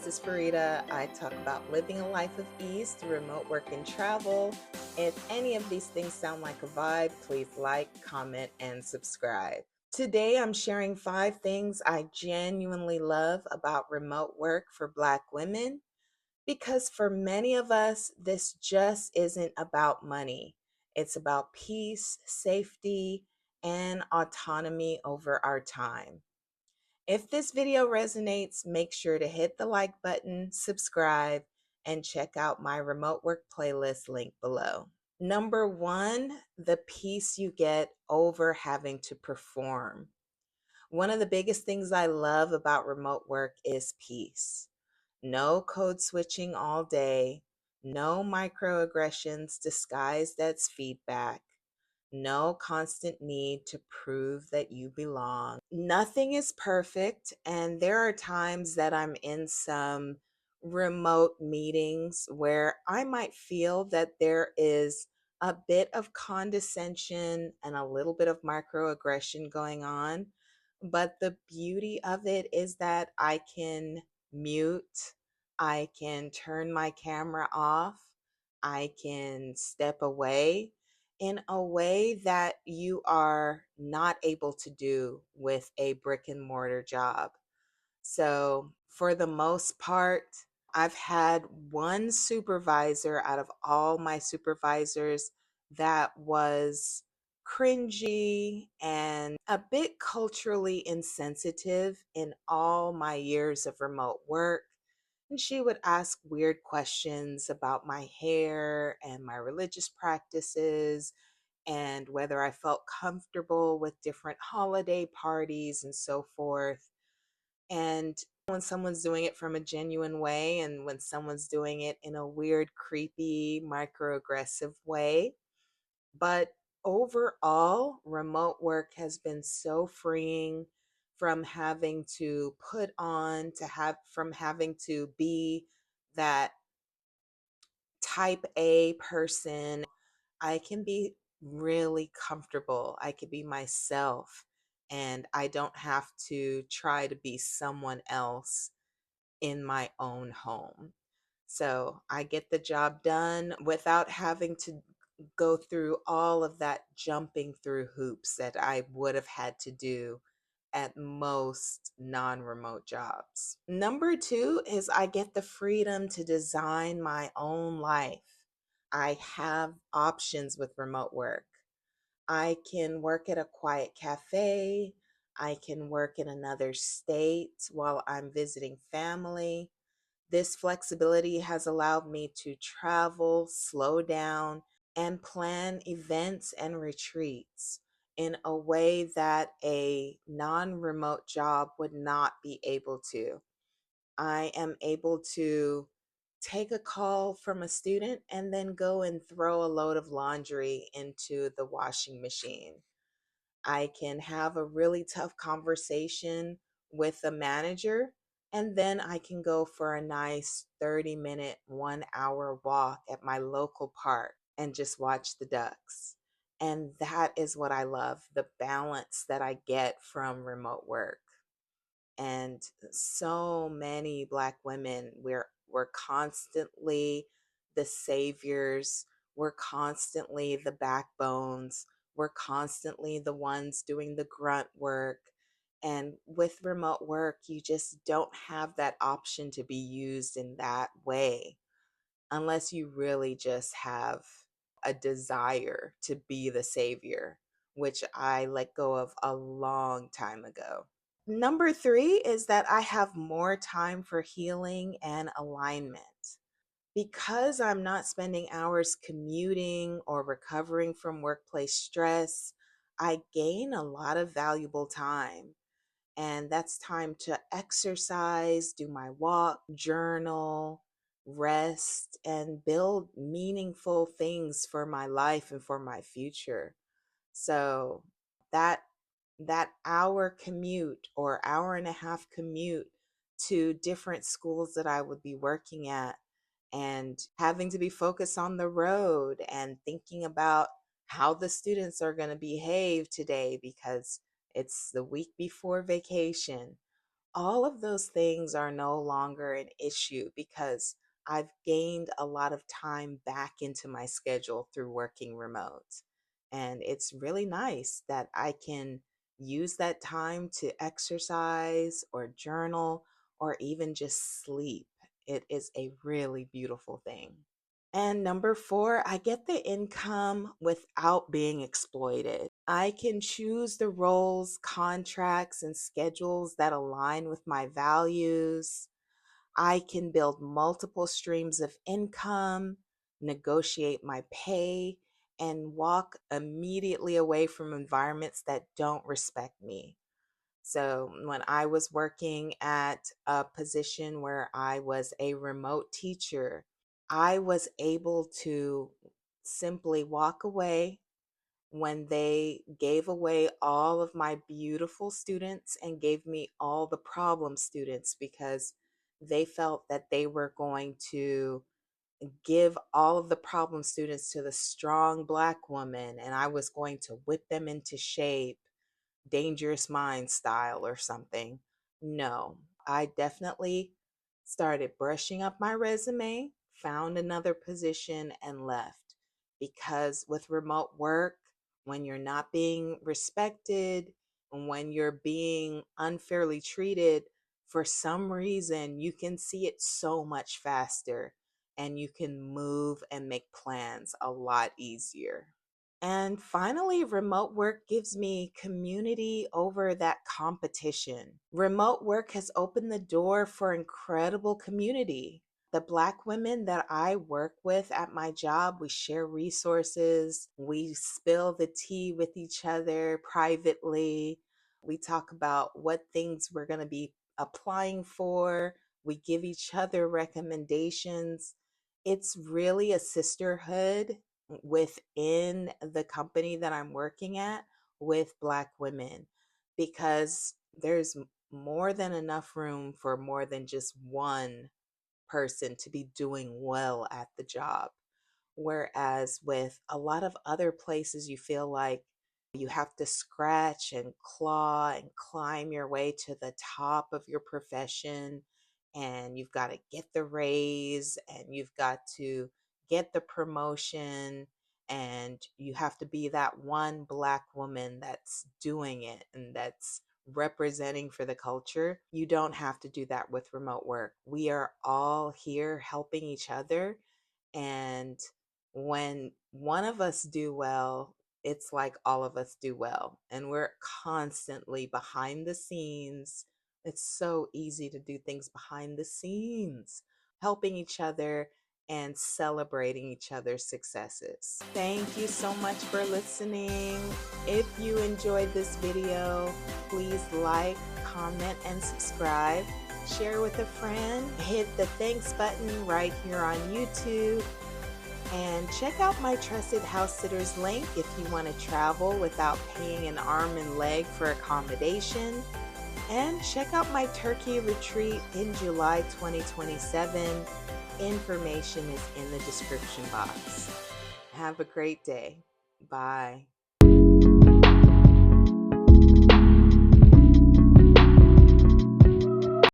is Farida. I talk about living a life of ease through remote work and travel. If any of these things sound like a vibe, please like, comment, and subscribe. Today, I'm sharing 5 things I genuinely love about remote work for Black women because for many of us, this just isn't about money. It's about peace, safety, and autonomy over our time. If this video resonates, make sure to hit the like button, subscribe, and check out my remote work playlist link below. Number one, the peace you get over having to perform. One of the biggest things I love about remote work is peace. No code switching all day, no microaggressions disguised as feedback, no constant need to prove that you belong. Nothing is perfect, and there are times that I'm in some remote meetings where I might feel that there is a bit of condescension and a little bit of microaggression going on. But the beauty of it is that I can mute, I can turn my camera off, I can step away in a way that you are not able to do with a brick and mortar job. So, for the most part, I've had one supervisor out of all my supervisors that was cringy and a bit culturally insensitive in all my years of remote work. And she would ask weird questions about my hair and my religious practices and whether I felt comfortable with different holiday parties and so forth. And when someone's doing it from a genuine way and when someone's doing it in a weird, creepy, microaggressive way. But overall, remote work has been so freeing from having to put on, from having to be that type A person. I can be really comfortable. I can be myself, and I don't have to try to be someone else in my own home. So I get the job done without having to go through all of that jumping through hoops that I would have had to do at most non remote jobs. Number two is I get the freedom to design my own life. I have options with remote work. I can work at a quiet cafe. I can work in another state while I'm visiting family. This flexibility has allowed me to travel, slow down, and plan events and retreats in a way that a non remote job would not be able to. I am able to take a call from a student and then go and throw a load of laundry into the washing machine. I can have a really tough conversation with a manager, and then I can go for a nice 30-minute, 1 hour walk at my local park and just watch the ducks. And that is what I love, the balance that I get from remote work. And so many Black women, we're constantly the saviors, we're constantly the backbones, we're constantly the ones doing the grunt work. And with remote work, you just don't have that option to be used in that way unless you really just have a desire to be the savior, which I let go of a long time ago. Number three is that I have more time for healing and alignment. Because I'm not spending hours commuting or recovering from workplace stress, I gain a lot of valuable time. And that's time to exercise, do my walk, journal, rest, and build meaningful things for my life and for my future. So that that hour commute or hour and a half commute to different schools that I would be working at and having to be focused on the road and thinking about how the students are going to behave today because it's the week before vacation. all of those things are no longer an issue because I've gained a lot of time back into my schedule through working remote. And it's really nice that I can use that time to exercise or journal or even just sleep. It is a really beautiful thing. And number four, I get the income without being exploited. I can choose the roles, contracts, and schedules that align with my values. I can build multiple streams of income, negotiate my pay, and walk immediately away from environments that don't respect me. So, when I was working at a position where I was a remote teacher, I was able to simply walk away when they gave away all of my beautiful students and gave me all the problem students because they felt that they were going to give all of the problem students to the strong Black woman and I was going to whip them into shape, Dangerous Mind style or something. No, I definitely started brushing up my resume, found another position, and left. Because with remote work, when you're not being respected and when you're being unfairly treated, for some reason, you can see it so much faster and you can move and make plans a lot easier. And finally, remote work gives me community over that competition. Remote work has opened the door for incredible community. The Black women that I work with at my job, we share resources, we spill the tea with each other privately, we talk about what things we're going to be applying for, we give each other recommendations. It's really a sisterhood within the company that I'm working at with Black women because there's more than enough room for more than just one person to be doing well at the job. Whereas with a lot of other places, you feel like you have to scratch and claw and climb your way to the top of your profession. And you've got to get the raise and you've got to get the promotion. And you have to be that one Black woman that's doing it and that's representing for the culture. You don't have to do that with remote work. We are all here helping each other. And when one of us do well, it's like all of us do well. And we're constantly behind the scenes. It's so easy to do things behind the scenes, helping each other and celebrating each other's successes. Thank you so much for listening. If you enjoyed this video, please like, comment, and subscribe. Share with a friend. Hit the thanks button right here on YouTube. And check out my Trusted House Sitters link if you want to travel without paying an arm and leg for accommodation. And check out my Turkey retreat in July 2027. Information is in the description box. Have a great day. Bye.